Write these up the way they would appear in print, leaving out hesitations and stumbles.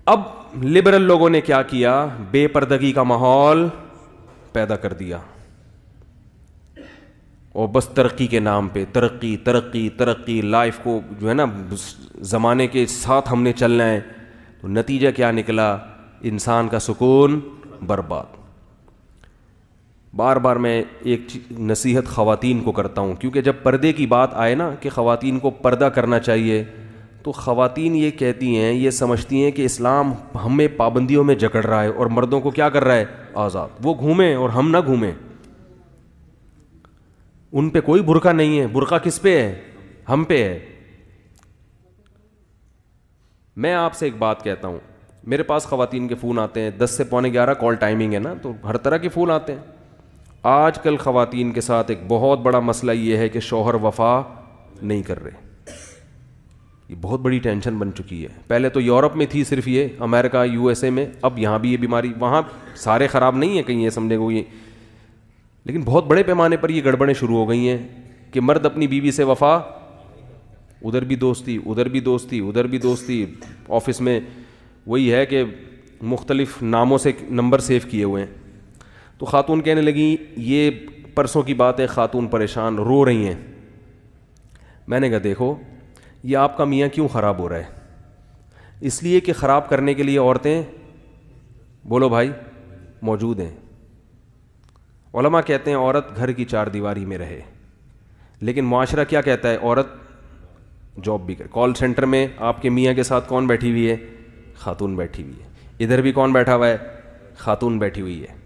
اب لبرل لوگوں نے کیا کیا؟ بے پردگی کا ماحول پیدا کر دیا، اور بس ترقی کے نام پہ ترقی ترقی ترقی، لائف کو جو ہے نا زمانے کے ساتھ ہم نے چلنا ہے. تو نتیجہ کیا نکلا؟ انسان کا سکون برباد. بار بار میں ایک نصیحت خواتین کو کرتا ہوں، کیونکہ جب پردے کی بات آئے نا کہ خواتین کو پردہ کرنا چاہیے، تو خواتین یہ کہتی ہیں، یہ سمجھتی ہیں کہ اسلام ہمیں پابندیوں میں جکڑ رہا ہے اور مردوں کو کیا کر رہا ہے؟ آزاد. وہ گھومیں اور ہم نہ گھومیں. ان پہ کوئی برقع نہیں ہے. برقع کس پہ ہے؟ ہم پہ ہے. میں آپ سے ایک بات کہتا ہوں، میرے پاس خواتین کے فون آتے ہیں، 10 سے 11:15 کال ٹائمنگ ہے نا، تو ہر طرح کے فون آتے ہیں. آج کل خواتین کے ساتھ ایک بہت بڑا مسئلہ یہ ہے کہ شوہر وفا نہیں کر رہے. یہ بہت بڑی ٹینشن بن چکی ہے. پہلے تو یورپ میں تھی صرف یہ، امریکہ USA میں، اب یہاں بھی یہ بیماری. وہاں سارے خراب نہیں ہیں کہیں یہ سمجھنے کو یہ، لیکن بہت بڑے پیمانے پر یہ گڑبڑیں شروع ہو گئی ہیں کہ مرد اپنی بیوی سے وفا، ادھر بھی دوستی ادھر بھی دوستی ادھر بھی دوستی. آفس میں وہی ہے کہ مختلف ناموں سے نمبر سیو کیے ہوئے ہیں. تو خاتون کہنے لگیں، یہ پرسوں کی بات ہے، خاتون پریشان رو رہی ہیں. میں نے کہا دیکھو، یہ آپ کا میاں کیوں خراب ہو رہا ہے؟ اس لیے کہ خراب کرنے کے لیے عورتیں، بولو بھائی، موجود ہیں. علماء کہتے ہیں عورت گھر کی 4 دیواری میں رہے، لیکن معاشرہ کیا کہتا ہے؟ عورت جاب بھی کرے. کال سینٹر میں آپ کے میاں کے ساتھ کون بیٹھی ہوئی ہے؟ خاتون بیٹھی ہوئی ہے. ادھر بھی کون بیٹھا ہوا ہے؟ خاتون بیٹھی ہوئی ہے.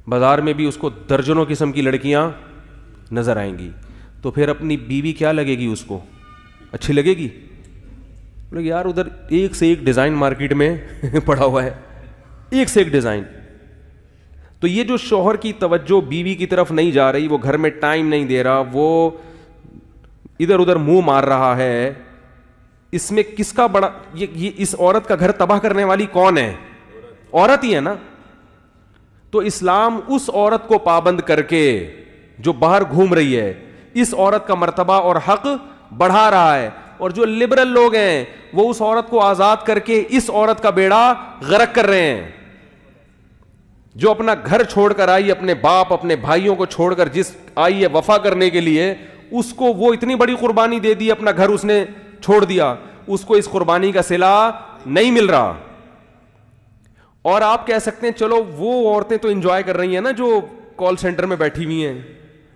بازار میں بھی اس کو درجنوں قسم کی لڑکیاں نظر آئیں گی. تو پھر اپنی بیوی کیا لگے گی؟ اس کو اچھی لگے گی؟ بولے یار ادھر ایک سے ایک ڈیزائن مارکیٹ میں پڑا ہوا ہے، ایک سے ایک ڈیزائن. تو یہ جو شوہر کی توجہ بیوی کی طرف نہیں جا رہی، وہ گھر میں ٹائم نہیں دے رہا، وہ ادھر ادھر منہ مار رہا ہے، اس میں کس کا بڑا؟ یہ اس عورت کا گھر تباہ کرنے والی کون ہے؟ عورت ہی ہے نا. تو اسلام اس عورت کو پابند کر کے جو باہر گھوم رہی ہے، اس عورت کا مرتبہ اور حق بڑھا رہا ہے. اور جو لبرل لوگ ہیں وہ اس عورت کو آزاد کر کے اس عورت کا بیڑا غرق کر رہے ہیں. جو اپنا گھر چھوڑ کر آئی، اپنے باپ اپنے بھائیوں کو چھوڑ کر جس آئی ہے وفا کرنے کے لیے، اس کو وہ اتنی بڑی قربانی دے دی، اپنا گھر اس نے چھوڑ دیا، اس کو اس قربانی کا صلہ نہیں مل رہا. اور آپ کہہ سکتے ہیں چلو وہ عورتیں تو انجوائے کر رہی ہیں نا، جو کال سینٹر میں بیٹھی ہوئی ہیں،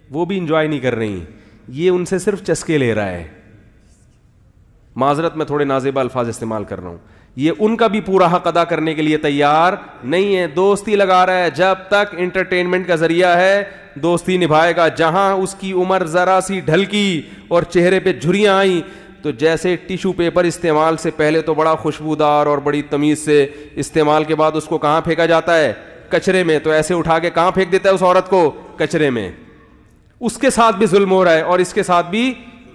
وہ بھی انجوائے نہیں کر رہی، یہ ان سے صرف چسکے لے رہا ہے. معذرت میں تھوڑے نازیبہ الفاظ استعمال کر رہا ہوں. یہ ان کا بھی پورا حق ادا کرنے کے لیے تیار نہیں ہے، دوستی لگا رہا ہے. جب تک انٹرٹینمنٹ کا ذریعہ ہے دوستی نبھائے گا. جہاں اس کی عمر ذرا سی ڈھلکی اور چہرے پہ جھریاں آئیں تو جیسے ٹیشو پیپر استعمال سے پہلے تو بڑا خوشبودار اور بڑی تمیز سے، استعمال کے بعد اس کو کہاں پھینکا جاتا ہے؟ کچرے میں. تو ایسے اٹھا کے کہاں پھینک دیتا ہے اس عورت کو؟ کچرے میں. اس کے ساتھ بھی ظلم ہو رہا ہے، اور اس کے ساتھ بھی،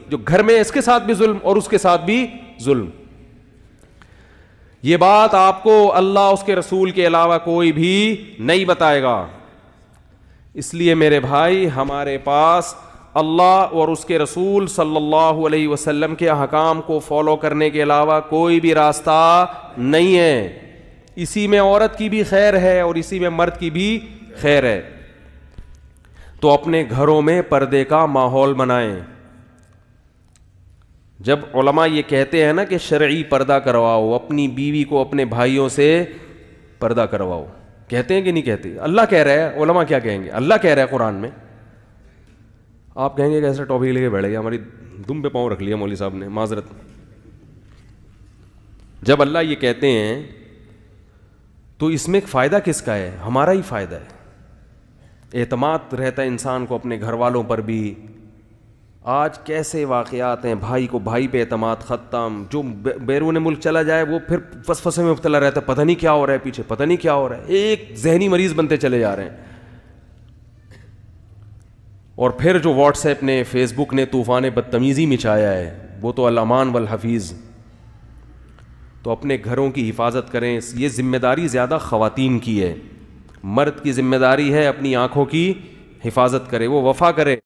جو گھر میں اس کے ساتھ بھی ظلم اور اس کے ساتھ بھی ظلم. یہ بات آپ کو اللہ اس کے رسول کے علاوہ کوئی بھی نہیں بتائے گا. اس لیے میرے بھائی، ہمارے پاس اللہ اور اس کے رسول صلی اللہ علیہ وسلم کے احکام کو فالو کرنے کے علاوہ کوئی بھی راستہ نہیں ہے. اسی میں عورت کی بھی خیر ہے اور اسی میں مرد کی بھی خیر ہے. تو اپنے گھروں میں پردے کا ماحول بنائیں. جب علماء یہ کہتے ہیں نا کہ شرعی پردہ کرواؤ، اپنی بیوی کو اپنے بھائیوں سے پردہ کرواؤ، کہتے ہیں کہ نہیں کہتے؟ اللہ کہہ رہا ہے، علماء کیا کہیں گے؟ اللہ کہہ رہا ہے قرآن میں. آپ کہیں گے کہ ایسا ٹاپک لے کے بیٹھ گیا، ہماری دم پہ پاؤں رکھ لیا مولوی صاحب نے، معذرت. جب اللہ یہ کہتے ہیں تو اس میں فائدہ کس کا ہے؟ ہمارا ہی فائدہ ہے. اعتماد رہتا ہے انسان کو اپنے گھر والوں پر بھی. آج کیسے واقعات ہیں، بھائی کو بھائی پہ اعتماد ختم. جو بیرون ملک چلا جائے وہ پھر وسوسے میں مبتلا رہتا ہے، پتہ نہیں کیا ہو رہا ہے پیچھے، پتہ نہیں کیا ہو رہا ہے. ایک ذہنی مریض بنتے چلے جا رہے ہیں. اور پھر جو واٹس ایپ نے، فیس بک نے طوفان بدتمیزی مچایا ہے، وہ تو الامان والحفیظ. تو اپنے گھروں کی حفاظت کریں. یہ ذمہ داری زیادہ خواتین کی ہے. مرد کی ذمہ داری ہے اپنی آنکھوں کی حفاظت کرے، وہ وفا کرے.